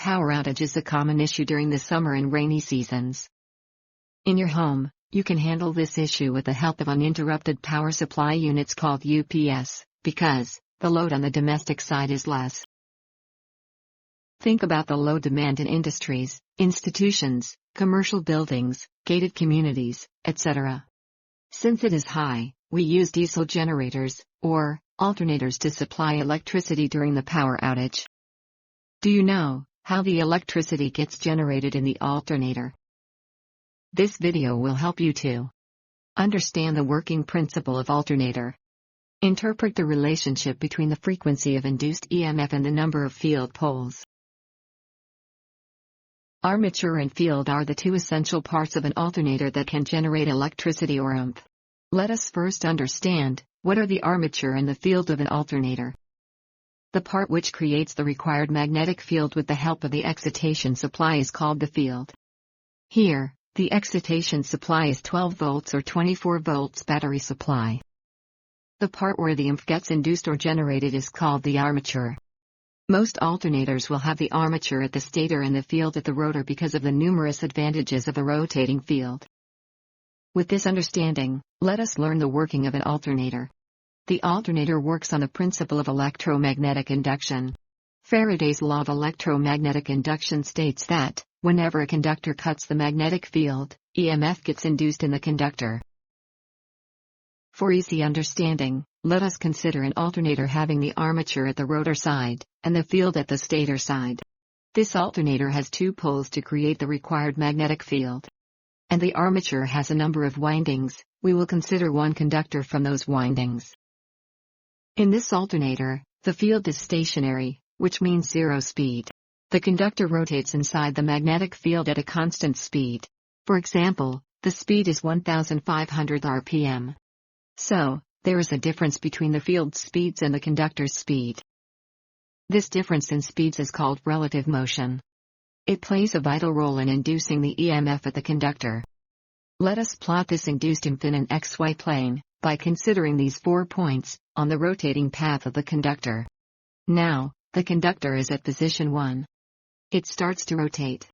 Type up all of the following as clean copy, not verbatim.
power outage is a common issue during the summer and rainy seasons. In your home, you can handle this issue with the help of uninterrupted power supply units called UPS, because the load on the domestic side is less. Think about the load demand in industries, institutions, commercial buildings, gated communities, etc. Since it is high, we use diesel generators, or alternators, to supply electricity during the power outage. Do you know how the electricity gets generated in the alternator? This video will help you to understand the working principle of alternator. Interpret the relationship between the frequency of induced EMF and the number of field poles. Armature and field are the two essential parts of an alternator that can generate electricity or oomph. Let us first understand what are the armature and the field of an alternator. The part which creates the required magnetic field with the help of the excitation supply is called the field. Here, the excitation supply is 12 volts or 24 volts battery supply. The part where the oomph gets induced or generated is called the armature. Most alternators will have the armature at the stator and the field at the rotor because of the numerous advantages of a rotating field. With this understanding, let us learn the working of an alternator. The alternator works on the principle of electromagnetic induction. Faraday's law of electromagnetic induction states that, whenever a conductor cuts the magnetic field, EMF gets induced in the conductor. For easy understanding, let us consider an alternator having the armature at the rotor side, and the field at the stator side. This alternator has two poles to create the required magnetic field. And the armature has a number of windings. We will consider one conductor from those windings. In this alternator, the field is stationary, which means zero speed. The conductor rotates inside the magnetic field at a constant speed. For example, the speed is 1,500 rpm. So, there is a difference between the field's speeds and the conductor's speed. This difference in speeds is called relative motion. It plays a vital role in inducing the EMF at the conductor. Let us plot this induced EMF in an XY plane, by considering these 4 points, on the rotating path of the conductor. Now, the conductor is at position 1. It starts to rotate.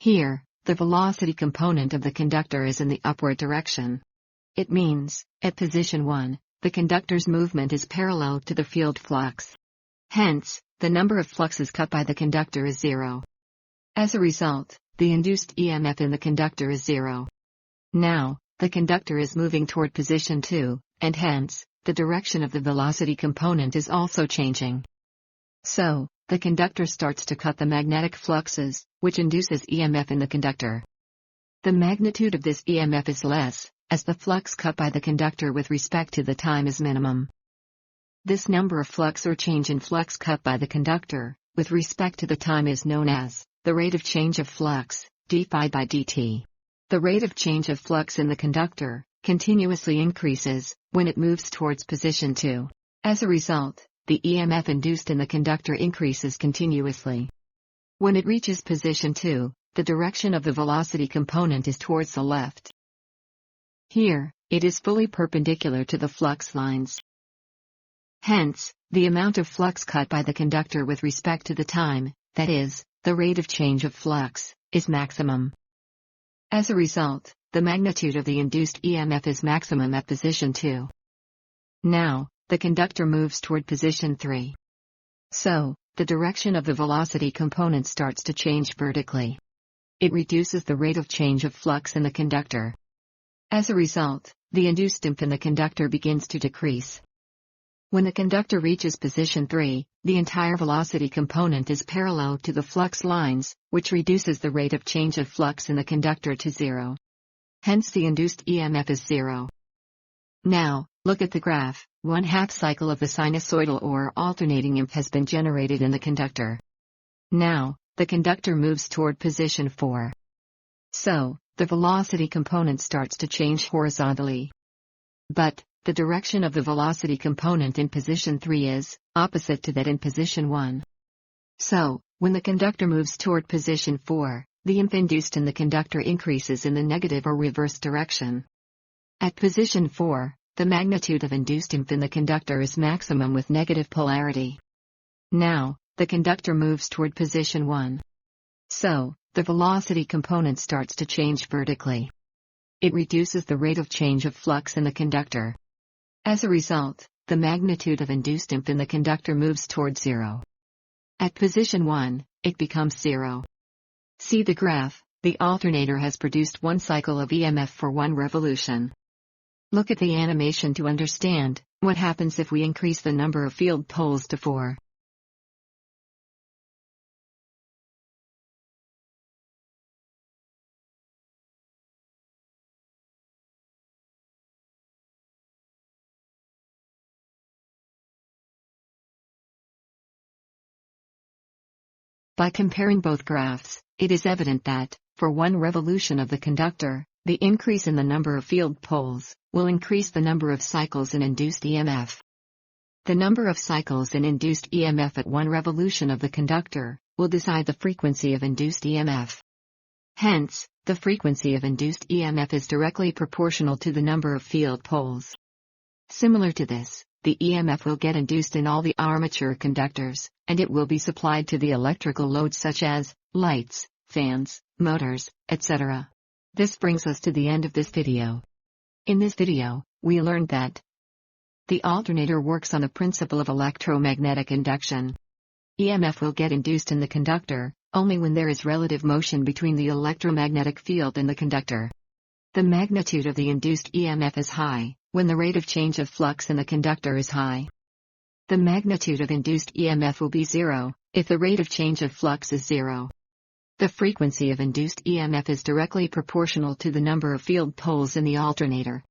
Here, the velocity component of the conductor is in the upward direction. It means, at position 1, the conductor's movement is parallel to the field flux. Hence, the number of fluxes cut by the conductor is 0. As a result, the induced EMF in the conductor is 0. Now, the conductor is moving toward position 2, and hence, the direction of the velocity component is also changing. So, the conductor starts to cut the magnetic fluxes, which induces EMF in the conductor. The magnitude of this EMF is less, as the flux cut by the conductor with respect to the time is minimum. This number of flux or change in flux cut by the conductor, with respect to the time, is known as the rate of change of flux, d phi by dt. The rate of change of flux in the conductor continuously increases when it moves towards position 2. As a result, the EMF induced in the conductor increases continuously. When it reaches position 2, the direction of the velocity component is towards the left. Here, it is fully perpendicular to the flux lines. Hence, the amount of flux cut by the conductor with respect to the time, that is, the rate of change of flux, is maximum. As a result, the magnitude of the induced EMF is maximum at position 2. Now, the conductor moves toward position 3. So, the direction of the velocity component starts to change vertically. It reduces the rate of change of flux in the conductor. As a result, the induced EMF in the conductor begins to decrease. When the conductor reaches position 3, the entire velocity component is parallel to the flux lines, which reduces the rate of change of flux in the conductor to 0. Hence the induced EMF is 0. Now, look at the graph. 1/2 cycle of the sinusoidal or alternating EMF has been generated in the conductor. Now, the conductor moves toward position 4. So, the velocity component starts to change horizontally. But, the direction of the velocity component in position 3 is opposite to that in position 1. So, when the conductor moves toward position 4, the EMF induced in the conductor increases in the negative or reverse direction. At position 4, the magnitude of induced EMF in the conductor is maximum with negative polarity. Now, the conductor moves toward position 1, So, the velocity component starts to change vertically. It reduces the rate of change of flux in the conductor. As a result, the magnitude of induced EMF in the conductor moves towards zero. At position 1, it becomes zero. See the graph, the alternator has produced one cycle of EMF for one revolution. Look at the animation to understand what happens if we increase the number of field poles to 4. By comparing both graphs, it is evident that, for one revolution of the conductor, the increase in the number of field poles will increase the number of cycles in induced EMF. The number of cycles in induced EMF at one revolution of the conductor will decide the frequency of induced EMF. Hence, the frequency of induced EMF is directly proportional to the number of field poles. Similar to this, the EMF will get induced in all the armature conductors, and it will be supplied to the electrical loads such as lights, fans, motors, etc. This brings us to the end of this video. In this video, we learned that the alternator works on the principle of electromagnetic induction. EMF will get induced in the conductor only when there is relative motion between the electromagnetic field and the conductor. The magnitude of the induced EMF is high when the rate of change of flux in the conductor is high. The magnitude of induced EMF will be zero if the rate of change of flux is zero. The frequency of induced EMF is directly proportional to the number of field poles in the alternator.